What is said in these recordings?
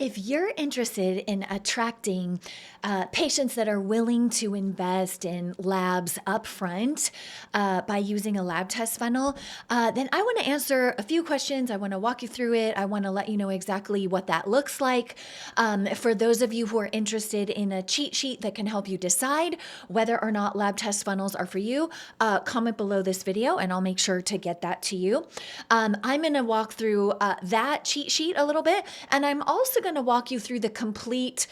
If you're interested in attracting patients that are willing to invest in labs upfront by using a lab test funnel, then I want to answer a few questions. I want to walk you through it. I want to let you know exactly what that looks like. For those of you who are interested in a cheat sheet that can help you decide whether or not lab test funnels are for you, comment below this video and I'll make sure to get that to you. I'm going to walk through that cheat sheet a little bit, and I'm also going to walk you through the complete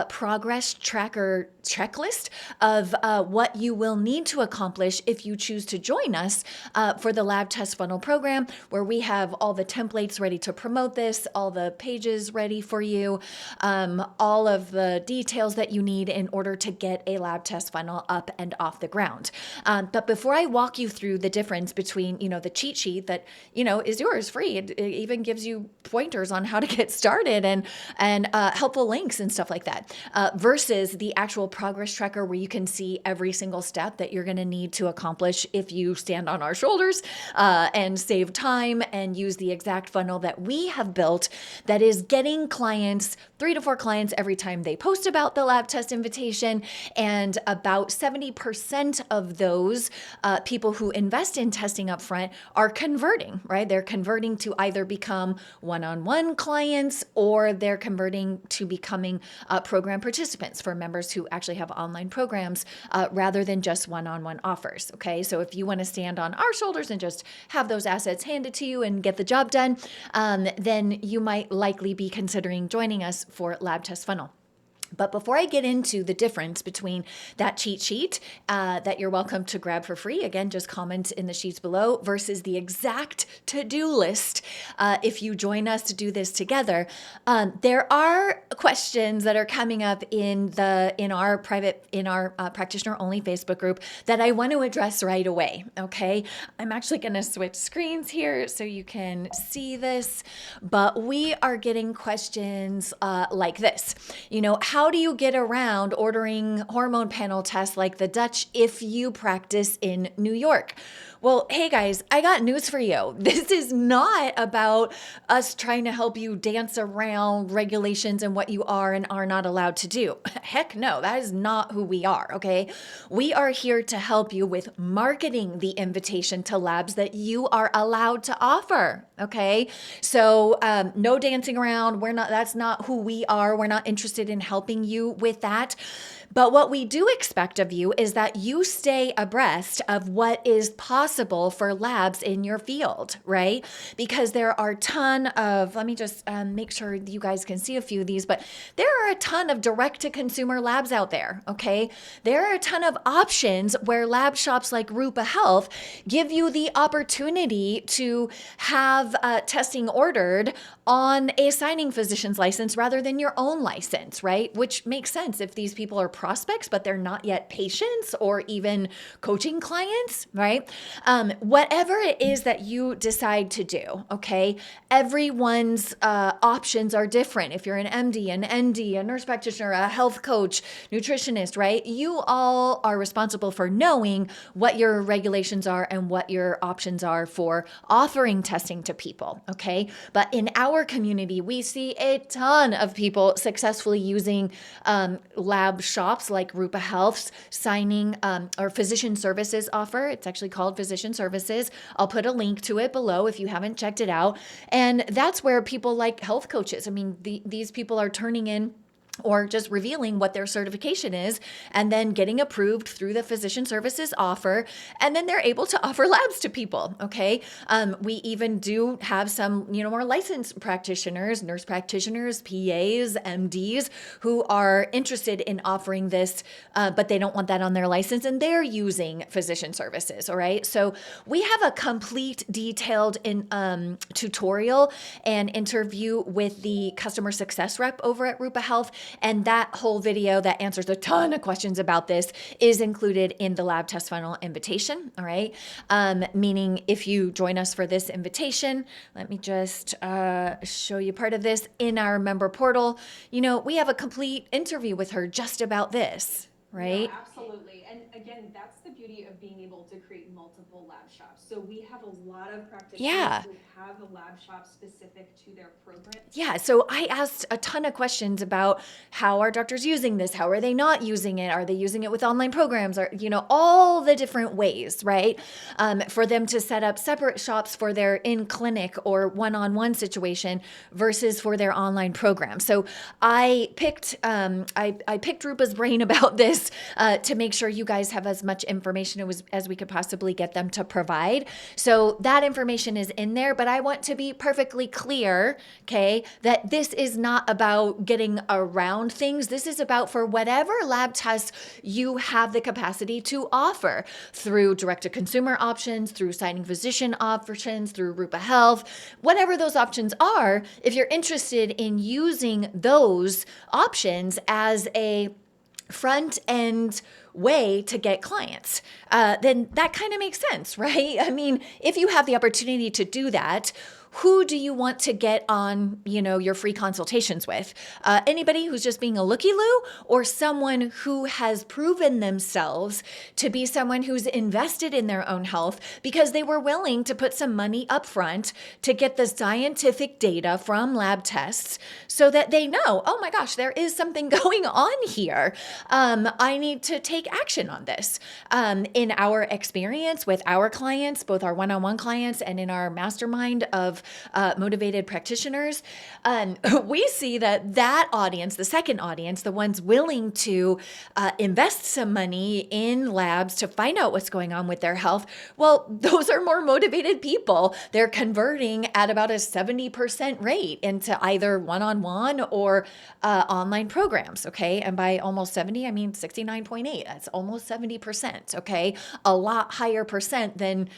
progress tracker checklist of what you will need to accomplish if you choose to join us for the lab test funnel program, where we have all the templates ready to promote this, all the pages ready for you, all of the details that you need in order to get a lab test funnel up and off the ground. But before I walk you through the difference between, the cheat sheet that, is yours free, it even gives you pointers on how to get started and helpful links and stuff like that, versus the actual progress tracker where you can see every single step that you're going to need to accomplish if you stand on our shoulders and save time and use the exact funnel that we have built that is getting clients, 3 to 4 clients every time they post about the lab test invitation. And about 70% of those people who invest in testing upfront are converting, right? They're converting to either become one-on-one clients or they're converting to becoming program participants for members who actually have online programs rather than just one-on-one offers. Okay, so if you want to stand on our shoulders and just have those assets handed to you and get the job done, then you might likely be considering joining us for Lab Test Funnel. But before I get into the difference between that cheat sheet that you're welcome to grab for free, again, just comment in the sheets below, versus the exact to-do list if you join us to do this together, there are questions that are coming up in our practitioner-only Facebook group that I want to address right away. Okay, I'm actually going to switch screens here so you can see this, but we are getting questions like this. How do you get around ordering hormone panel tests like the Dutch if you practice in New York? Well, hey guys, I got news for you. This is not about us trying to help you dance around regulations and what you are and are not allowed to do. Heck no, that is not who we are, okay? We are here to help you with marketing the invitation to labs that you are allowed to offer, okay? So no dancing around. That's not who we are. We're not interested in helping you with that. But what we do expect of you is that you stay abreast of what is possible for labs in your field, right? Because there are a ton of, let me just make sure you guys can see a few of these, but there are a ton of direct-to-consumer labs out there, okay? There are a ton of options where lab shops like Rupa Health give you the opportunity to have testing ordered on a signing physician's license rather than your own license, right? Which makes sense if these people are prospects, but they're not yet patients or even coaching clients, right? Whatever it is that you decide to do, okay? Everyone's options are different. If you're an MD, an ND, a nurse practitioner, a health coach, nutritionist, right? You all are responsible for knowing what your regulations are and what your options are for offering testing to people, okay? But in our community, we see a ton of people successfully using lab shops like Rupa Health's signing or physician services offer. It's actually called Physician Services. I'll put a link to it below if you haven't checked it out. And that's where people like health coaches, these people are turning in or just revealing what their certification is and then getting approved through the physician services offer. And then they're able to offer labs to people, okay? We even do have some, more licensed practitioners, nurse practitioners, PAs, MDs, who are interested in offering this, but they don't want that on their license and they're using physician services, all right? So we have a complete detailed tutorial and interview with the customer success rep over at Rupa Health. And that whole video that answers a ton of questions about this is included in the lab test funnel invitation, all right? Meaning if you join us for this invitation, let me just show you part of this in our member portal. We have a complete interview with her just about this, right? Yeah, absolutely. again, that's the beauty of being able to create multiple lab shops. So we have a lot of practitioners Yeah. who have a lab shop specific to their program. Yeah, so I asked a ton of questions about how are doctors using this? How are they not using it? Are they using it with online programs? Or, all the different ways, right? For them to set up separate shops for their in clinic or one-on-one situation versus for their online program. So I picked Rupa's brain about this to make sure you guys have as much information as we could possibly get them to provide. So that information is in there, but I want to be perfectly clear, okay, that this is not about getting around things. This is about for whatever lab tests you have the capacity to offer through direct-to-consumer options, through signing physician options, through Rupa Health, whatever those options are. If you're interested in using those options as a front end way to get clients, then that kind of makes sense, right? I mean, if you have the opportunity to do that, who do you want to get on, your free consultations with? Anybody who's just being a looky-loo, or someone who has proven themselves to be someone who's invested in their own health because they were willing to put some money up front to get the scientific data from lab tests so that they know, oh my gosh, there is something going on here. I need to take action on this. In our experience with our clients, both our one-on-one clients and in our mastermind of motivated practitioners, we see that audience, the second audience, the ones willing to invest some money in labs to find out what's going on with their health, well, those are more motivated people. They're converting at about a 70% rate into either one-on-one or online programs, okay? And by almost 70, I mean 69.8. That's almost 70%, okay? A lot higher percent than,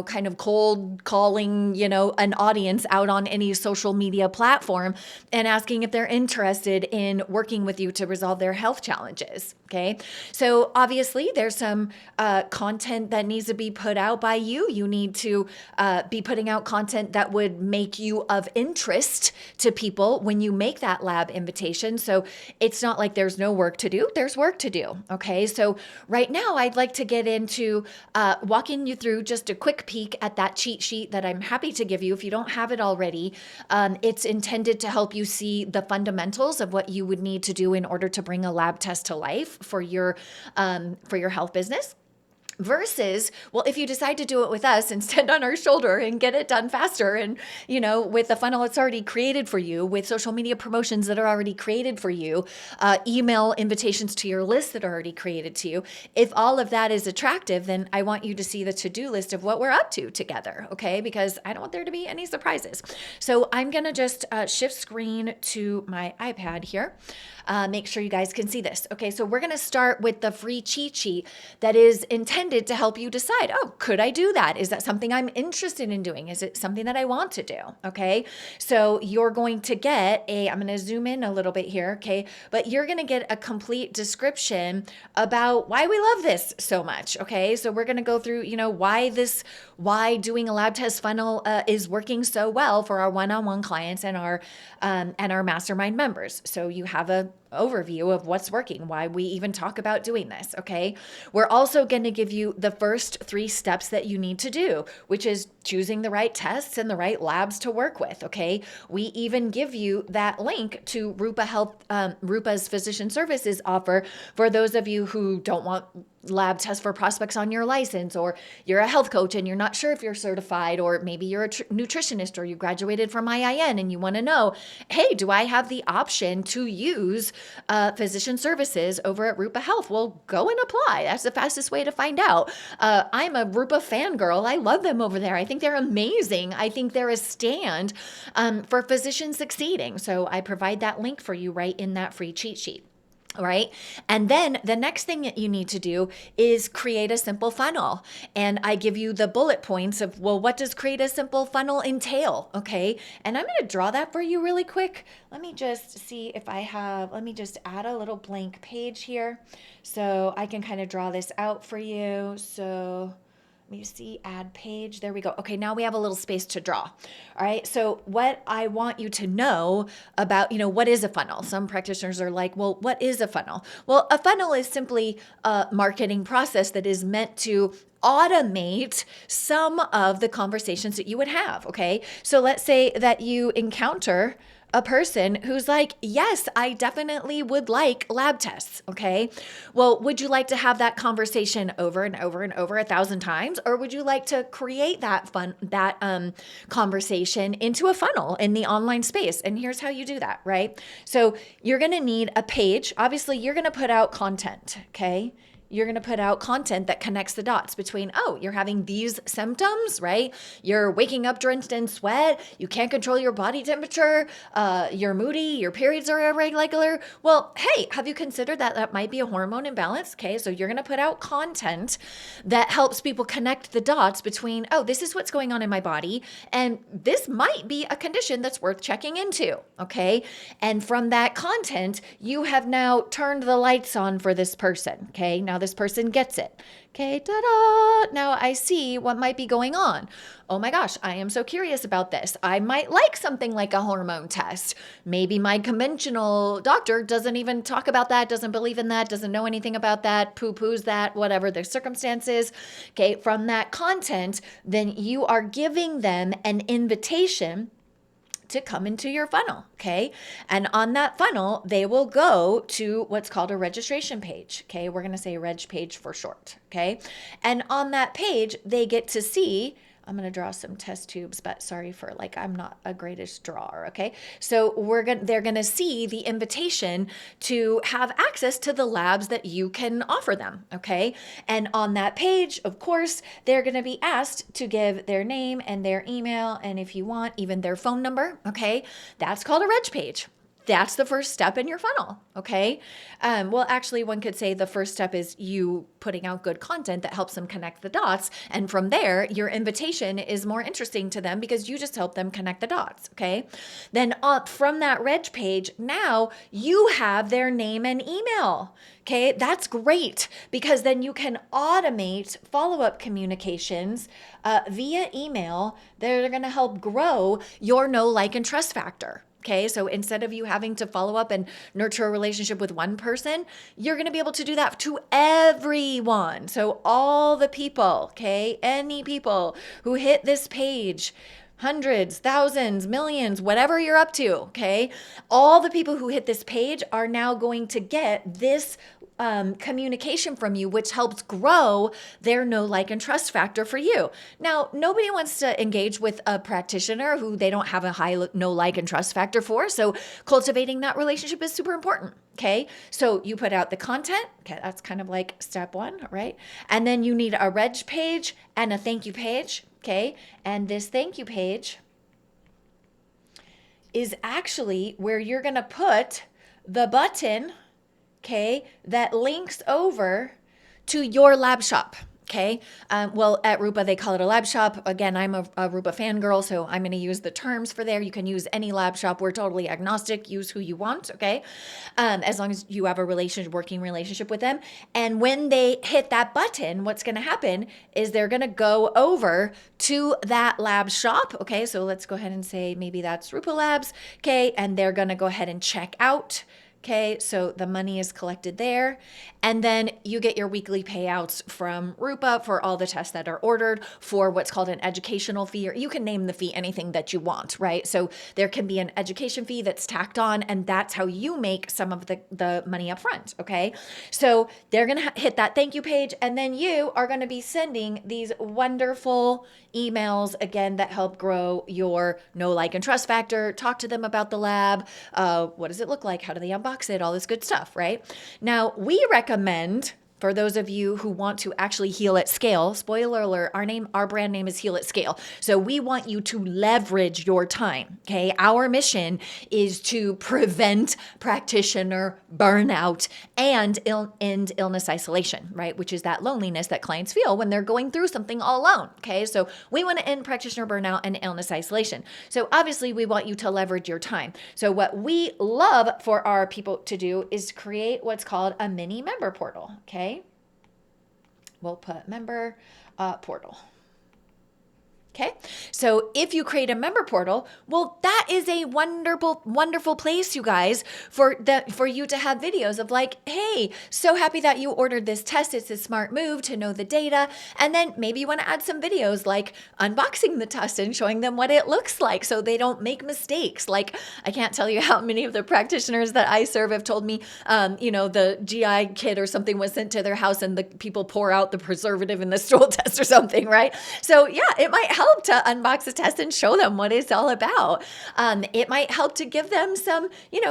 kind of cold calling, an audience out on any social media platform and asking if they're interested in working with you to resolve their health challenges. Okay. So obviously there's some content that needs to be put out by you. You need to be putting out content that would make you of interest to people when you make that lab invitation. So it's not like there's no work to do. There's work to do. Okay. So right now I'd like to get into walking you through just a quick peek at that cheat sheet that I'm happy to give you if you don't have it already. It's intended to help you see the fundamentals of what you would need to do in order to bring a lab test to life for your health business. Versus, well, if you decide to do it with us and stand on our shoulder and get it done faster and, with the funnel it's already created for you, with social media promotions that are already created for you, email invitations to your list that are already created to you, if all of that is attractive, then I want you to see the to-do list of what we're up to together, okay? Because I don't want there to be any surprises. So I'm going to just shift screen to my iPad here. Make sure you guys can see this. Okay, so we're going to start with the free cheat sheet that is intended to help you decide, oh, could I do that? Is that something I'm interested in doing? Is it something that I want to do? Okay, so you're going to get I'm going to zoom in a little bit here, okay, but you're going to get a complete description about why we love this so much, okay? So we're going to go through, why doing a lab test funnel is working so well for our one-on-one clients and our mastermind members. So you have a overview of what's working, why we even talk about doing this, okay? We're also going to give you the first 3 steps that you need to do, which is choosing the right tests and the right labs to work with, okay? We even give you that link to Rupa's physician services offer for those of you who don't want lab tests for prospects on your license, or you're a health coach and you're not sure if you're certified, or maybe you're a nutritionist or you graduated from IIN and you want to know, hey, do I have the option to use physician services over at Rupa Health? Well, go and apply. That's the fastest way to find out. I'm a Rupa fangirl. I love them over there. I think they're amazing. I think they're a stand for physicians succeeding. So I provide that link for you right in that free cheat sheet. All right. And then the next thing that you need to do is create a simple funnel. And I give you the bullet points of, well, what does create a simple funnel entail? Okay. And I'm going to draw that for you really quick. Let me just see if let me just add a little blank page here so I can kind of draw this out for you. So me see, add page. There we go. Okay, now we have a little space to draw. All right. So what I want you to know about, what is a funnel? Some practitioners are like, well, what is a funnel? Well, a funnel is simply a marketing process that is meant to automate some of the conversations that you would have. Okay. So let's say that you encounter a person who's like, yes, I definitely would like lab tests. Okay. Well, would you like to have that conversation over and over and over 1,000 times? Or would you like to create that conversation into a funnel in the online space? And here's how you do that, right? So you're going to need a page. Obviously, you're going to put out content. Okay. You're going to put out content that connects the dots between, oh, you're having these symptoms, right? You're waking up drenched in sweat. You can't control your body temperature. You're moody. Your periods are irregular. Well, hey, have you considered that that might be a hormone imbalance? Okay, so you're going to put out content that helps people connect the dots between, oh, this is what's going on in my body. And this might be a condition that's worth checking into. Okay. And from that content, you have now turned the lights on for this person. Okay. Now this person gets it. Okay, ta-da! Now I see what might be going on. Oh my gosh, I am so curious about this. I might like something like a hormone test. Maybe my conventional doctor doesn't even talk about that, doesn't believe in that, doesn't know anything about that, poo-poos that, whatever their circumstances. Okay, from that content, then you are giving them an invitation to come into your funnel, okay? And on that funnel, they will go to what's called a registration page, okay? We're gonna say reg page for short, okay? And on that page, they get to see, I'm gonna draw some test tubes, but sorry for I'm not a greatest drawer, okay? So they're gonna see the invitation to have access to the labs that you can offer them, okay? And on that page, of course, they're gonna be asked to give their name and their email, and if you want, even their phone number, okay? That's called a reg page. That's the first step in your funnel, okay? Well, actually, one could say the first step is you putting out good content that helps them connect the dots. And from there, your invitation is more interesting to them because you just help them connect the dots, okay? Then from that reg page, now you have their name and email, okay? That's great because then you can automate follow-up communications via email that are gonna help grow your know, like, and trust factor. Okay, so instead of you having to follow up and nurture a relationship with one person, you're going to be able to do that to everyone. So all the people, okay, any people who hit this page, hundreds, thousands, millions, whatever you're up to, okay, all the people who hit this page are now going to get this communication from you, which helps grow their know, like, and trust factor for you. Now, nobody wants to engage with a practitioner who they don't have a high know, like, and trust factor for. So cultivating that relationship is super important. Okay. So you put out the content. Okay. That's kind of like step one, right? And then you need a reg page and a thank you page. Okay. And this thank you page is actually where you're going to put the button, okay, that links over to your lab shop. Okay. Well, at Rupa, they call it a lab shop. Again, I'm a Rupa fangirl, so I'm going to use the terms for there. You can use any lab shop. We're totally agnostic. Use who you want. Okay. As long as you have a working relationship with them. And when they hit that button, what's going to happen is they're going to go over to that lab shop. Okay. So let's go ahead and say maybe that's Rupa Labs. Okay. And they're going to go ahead and check out. Okay, so the money is collected there. And then you get your weekly payouts from Rupa for all the tests that are ordered for what's called an educational fee, or you can name the fee anything that you want, right? So there can be an education fee that's tacked on, and that's how you make some of the money up front, okay? So they're going to hit that thank you page, and then you are going to be sending these wonderful emails, again, that help grow your know, like, and trust factor. Talk to them about the lab. What does it look like? How do they unbox it? All this good stuff, right? Now, we recommend, for those of you who want to actually heal at scale, spoiler alert, our brand name is Heal at Scale. So we want you to leverage your time, okay? Our mission is to prevent practitioner burnout and illness isolation, right? Which is that loneliness that clients feel when they're going through something all alone, okay? So we want to end practitioner burnout and illness isolation. So obviously we want you to leverage your time. So what we love for our people to do is create what's called a mini member portal, okay? We'll put member. portal. Okay, so if you create a member portal, well, that is a wonderful, wonderful place, you guys, for you to have videos of like, hey, so happy that you ordered this test. It's a smart move to know the data. And then maybe you want to add some videos like unboxing the test and showing them what it looks like so they don't make mistakes. Like, I can't tell you how many of the practitioners that I serve have told me, the GI kit or something was sent to their house and the people pour out the preservative in the stool test or something, right? So yeah, it might help to unbox a test and show them what it's all about. It might help to give them some,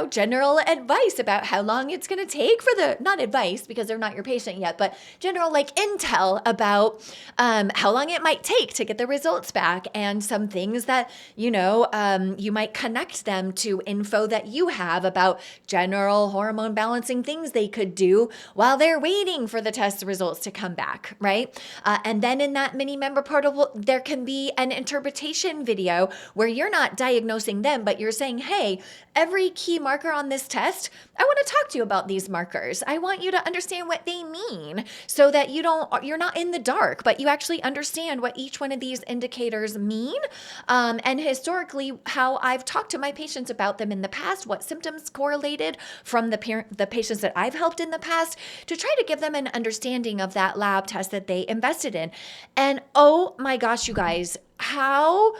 general advice about how long it's going to take for not advice because they're not your patient yet, but general like intel about how long it might take to get the results back and some things that, you might connect them to info that you have about general hormone balancing things they could do while they're waiting for the test results to come back, right? And then in that mini member portal, there can be an interpretation video where you're not diagnosing them, but you're saying, hey, every key marker on this test, I want to talk to you about these markers. I want you to understand what they mean so that you're not in the dark, but you actually understand what each one of these indicators mean. And historically, how I've talked to my patients about them in the past, what symptoms correlated from the patients that I've helped in the past to try to give them an understanding of that lab test that they invested in. And oh my gosh, you guys, how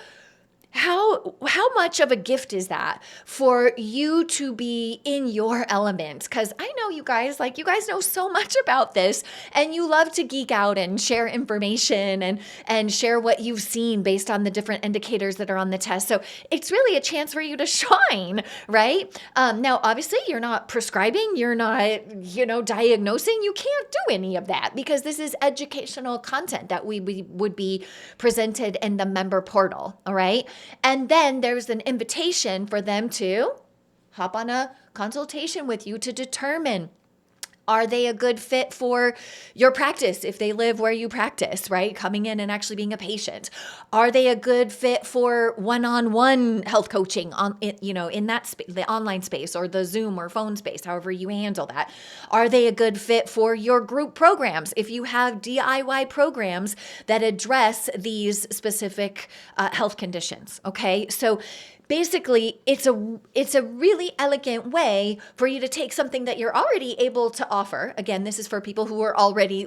much of a gift is that for you to be in your element? Because I know you guys know so much about this and you love to geek out and share information and share what you've seen based on the different indicators that are on the test. So it's really a chance for you to shine, right? Now, obviously, you're not prescribing, you're not, diagnosing. You can't do any of that because this is educational content that we would be presented in the member portal, all right? And then there's an invitation for them to hop on a consultation with you to determine, are they a good fit for your practice if they live where you practice, right? Coming in and actually being a patient. Are they a good fit for one-on-one health coaching in that the online space or the Zoom or phone space, however you handle that? Are they a good fit for your group programs if you have DIY programs that address these specific health conditions, okay? So basically, it's a really elegant way for you to take something that you're already able to offer. Again, this is for people who are already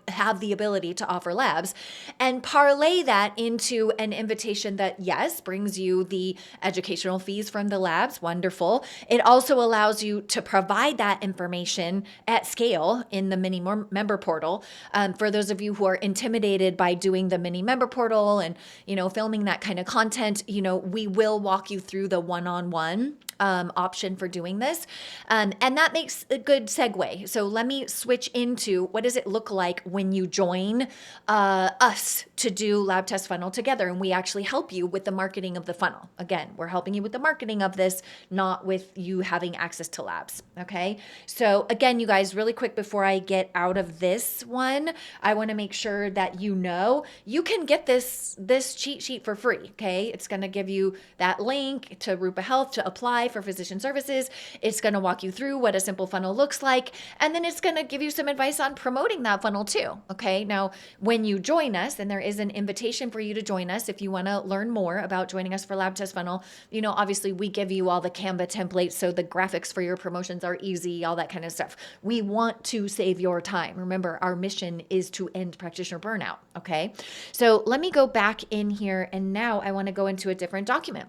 have the ability to offer labs, and parlay that into an invitation that, yes, brings you the educational fees from the labs. Wonderful. It also allows you to provide that information at scale in the mini member portal. For those of you who are intimidated by doing the mini member portal and, filming that kind of content, we will walk you through the one-on-one option for doing this. And that makes a good segue. So let me switch into what does it look like when you join us to do lab test funnel together, and we actually help you with the marketing of the funnel. Again, we're helping you with the marketing of this, not with you having access to labs. Okay. So again, you guys, really quick before I get out of this one, I want to make sure that you can get this cheat sheet for free. Okay. It's going to give you that link to Rupa Health to apply for physician services. It's going to walk you through what a simple funnel looks like. And then it's going to give you some advice on promoting that funnel too. Okay. Now, when you join us, and there is an invitation for you to join us if you want to learn more about joining us for lab test funnel, obviously we give you all the Canva templates. So the graphics for your promotions are easy, all that kind of stuff. We want to save your time. Remember, our mission is to end practitioner burnout. Okay. So let me go back in here, and now I want to go into a different document.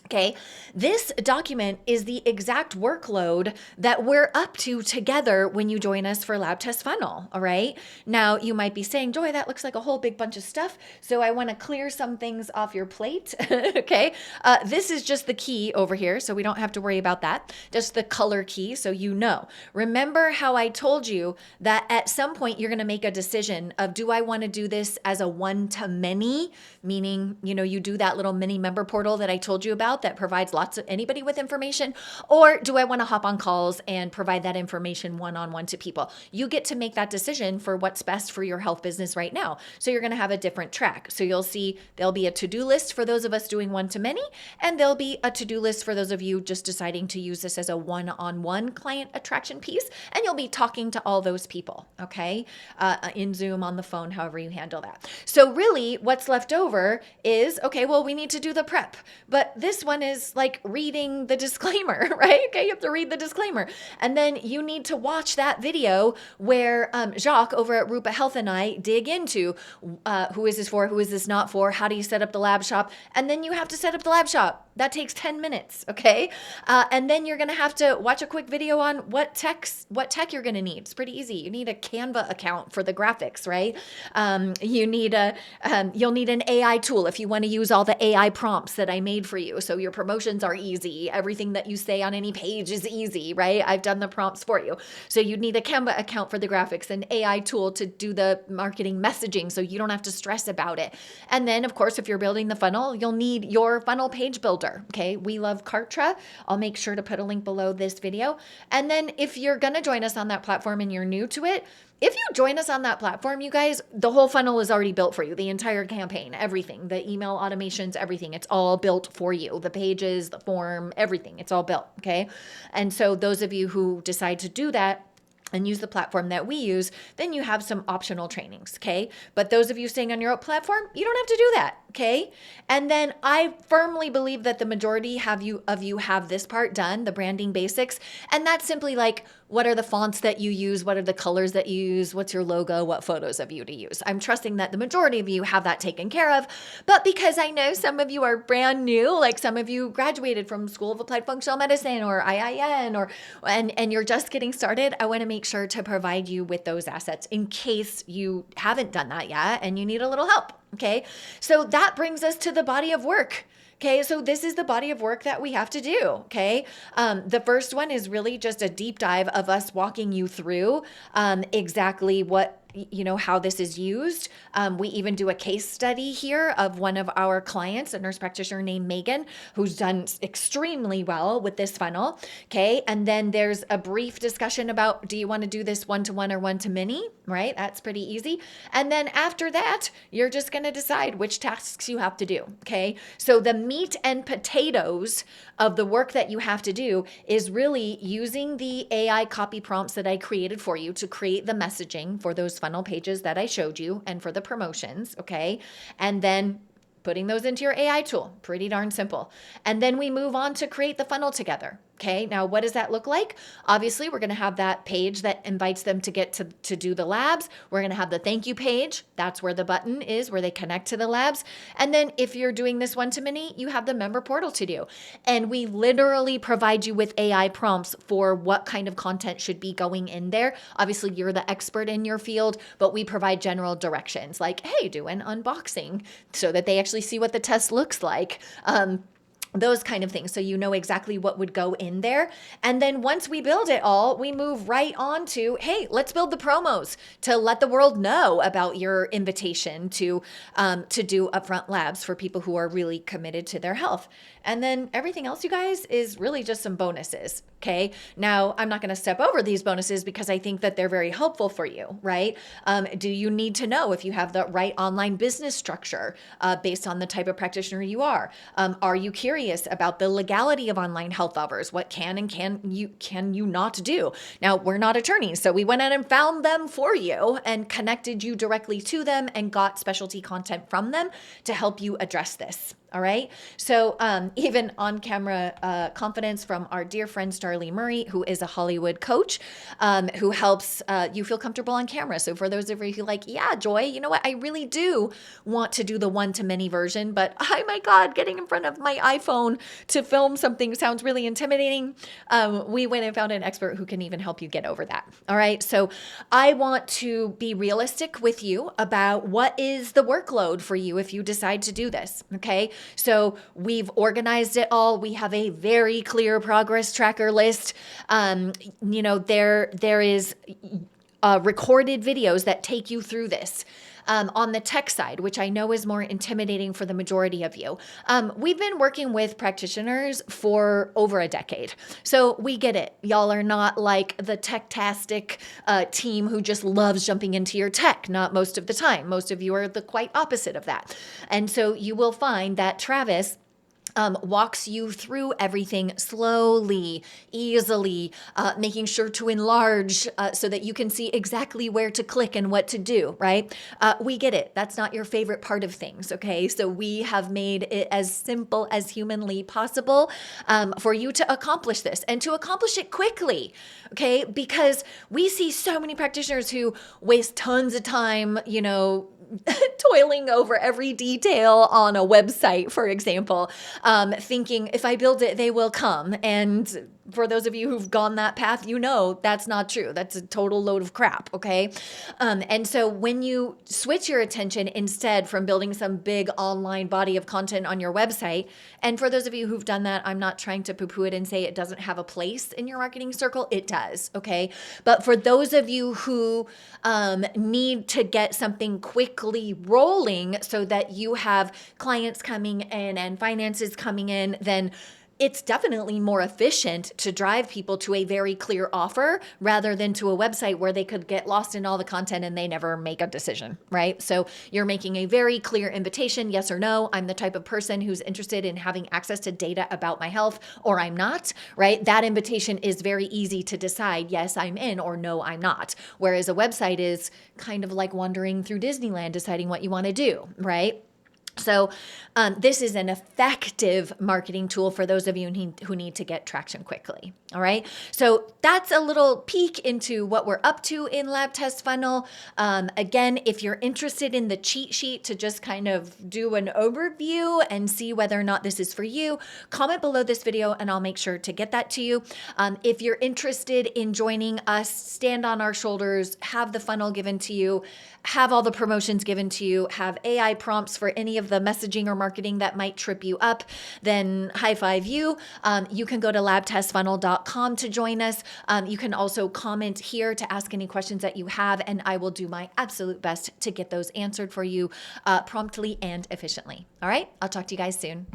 Okay, this document is the exact workload that we're up to together when you join us for Lab Test Funnel, all right? Now, you might be saying, Joy, that looks like a whole big bunch of stuff, so I want to clear some things off your plate, okay? This is just the key over here, so we don't have to worry about that. Just the color key, so you know. Remember how I told you that at some point you're going to make a decision of, do I want to do this as a one-to-many, meaning, you do that little mini member portal that I told you about, out that provides lots of anybody with information? Or do I want to hop on calls and provide that information one-on-one to people? You get to make that decision for what's best for your health business right now. So you're going to have a different track. So you'll see there'll be a to-do list for those of us doing one-to-many, and there'll be a to-do list for those of you just deciding to use this as a one-on-one client attraction piece. And you'll be talking to all those people, okay? In Zoom, on the phone, however you handle that. So really what's left over is, okay, well, we need to do the prep, but this one is like reading the disclaimer, right? Okay, you have to read the disclaimer. And then you need to watch that video where Jacques over at Rupa Health and I dig into who is this for, who is this not for, how do you set up the lab shop? And then you have to set up the lab shop. That takes 10 minutes, okay? And then you're gonna have to watch a quick video on what tech you're gonna need. It's pretty easy. You need a Canva account for the graphics, right? You'll need an AI tool if you wanna use all the AI prompts that I made for you. So your promotions are easy. Everything that you say on any page is easy, right? I've done the prompts for you. So you need a Canva account for the graphics, an AI tool to do the marketing messaging so you don't have to stress about it. And then, of course, if you're building the funnel, you'll need your funnel page builder. Okay, we love Kartra. I'll make sure to put a link below this video. And then if you're going to join us on that platform and you're new to it, if you join us on that platform, you guys, the whole funnel is already built for you. The entire campaign, everything, the email automations, everything, it's all built for you. The pages, the form, everything, it's all built. Okay. And so those of you who decide to do that and use the platform that we use, then you have some optional trainings, okay? But those of you staying on your own platform, you don't have to do that, okay? And then I firmly believe that the majority of you have this part done, the branding basics, and that's simply like, what are the fonts that you use? What are the colors that you use? What's your logo? What photos of you to use? I'm trusting that the majority of you have that taken care of, but because I know some of you are brand new, like some of you graduated from School of Applied Functional Medicine or IIN, and you're just getting started, I want to make sure to provide you with those assets in case you haven't done that yet and you need a little help. Okay. So that brings us to the body of work. Okay, so this is the body of work that we have to do, okay? The first one is really just a deep dive of us walking you through exactly how this is used. We even do a case study here of one of our clients, a nurse practitioner named Megan, who's done extremely well with this funnel, okay? And then there's a brief discussion about, do you want to do this one-to-one or one-to-many, right? That's pretty easy. And then after that, you're just going to decide which tasks you have to do, okay? So the meat and potatoes of the work that you have to do is really using the AI copy prompts that I created for you to create the messaging for those funnel pages that I showed you and for the promotions, okay? And then putting those into your AI tool, pretty darn simple. And then we move on to create the funnel together. Okay, now what does that look like? Obviously, we're going to have that page that invites them to get to do the labs. We're going to have the thank you page. That's where the button is, where they connect to the labs. And then if you're doing this one-to-many, you have the member portal to do. And we literally provide you with AI prompts for what kind of content should be going in there. Obviously, you're the expert in your field, but we provide general directions like, hey, do an unboxing so that they actually see what the test looks like. Those kind of things. So you know exactly what would go in there. And then once we build it all, we move right on to, hey, let's build the promos to let the world know about your invitation to do upfront labs for people who are really committed to their health. And then everything else, you guys, is really just some bonuses. Okay. Now, I'm not going to step over these bonuses because I think that they're very helpful for you, right? Do you need to know if you have the right online business structure based on the type of practitioner you are? Are you curious about the legality of online health offers? What can you not do? Now, we're not attorneys, so we went out and found them for you and connected you directly to them and got specialty content from them to help you address this. All right. So even on camera confidence from our dear friend Starlee Murray, who is a Hollywood coach, who helps you feel comfortable on camera. So for those of you who like, yeah, Joy, you know what? I really do want to do the one-to-many version, but oh my God, getting in front of my iPhone to film something sounds really intimidating. We went and found an expert who can even help you get over that. All right. So I want to be realistic with you about what is the workload for you if you decide to do this. Okay. So we've organized it all. We have a very clear progress tracker list. There is recorded videos that take you through this. On the tech side, which I know is more intimidating for the majority of you. We've been working with practitioners for over a decade. So we get it. Y'all are not like the tech-tastic team who just loves jumping into your tech, not most of the time. Most of you are the quite opposite of that. And so you will find that Travis walks you through everything slowly, easily, making sure to enlarge so that you can see exactly where to click and what to do, right? We get it. That's not your favorite part of things, okay? So we have made it as simple as humanly possible for you to accomplish this and to accomplish it quickly, okay? Because we see so many practitioners who waste tons of time, toiling over every detail on a website, for example, thinking if I build it, they will come. And for those of you who've gone that path, that's not true. That's a total load of crap, okay? And so when you switch your attention instead from building some big online body of content on your website, and for those of you who've done that, I'm not trying to poo-poo it and say it doesn't have a place in your marketing circle. It does, okay? But for those of you who need to get something quickly rolling so that you have clients coming in and finances coming in, then it's definitely more efficient to drive people to a very clear offer rather than to a website where they could get lost in all the content and they never make a decision, right? So you're making a very clear invitation, yes or no. I'm the type of person who's interested in having access to data about my health, or I'm not, right? That invitation is very easy to decide, yes, I'm in, or no, I'm not. Whereas a website is kind of like wandering through Disneyland, deciding what you want to do, right? So this is an effective marketing tool for those of you who need to get traction quickly. All right. So that's a little peek into what we're up to in Lab Test Funnel. Again, if you're interested in the cheat sheet to just kind of do an overview and see whether or not this is for you, comment below this video and I'll make sure to get that to you. If you're interested in joining us, stand on our shoulders, have the funnel given to you, have all the promotions given to you, have AI prompts for any of the messaging or marketing that might trip you up, then high five you. You can go to labtestfunnel.com to join us. You can also comment here to ask any questions that you have, and I will do my absolute best to get those answered for you promptly and efficiently. All right, I'll talk to you guys soon.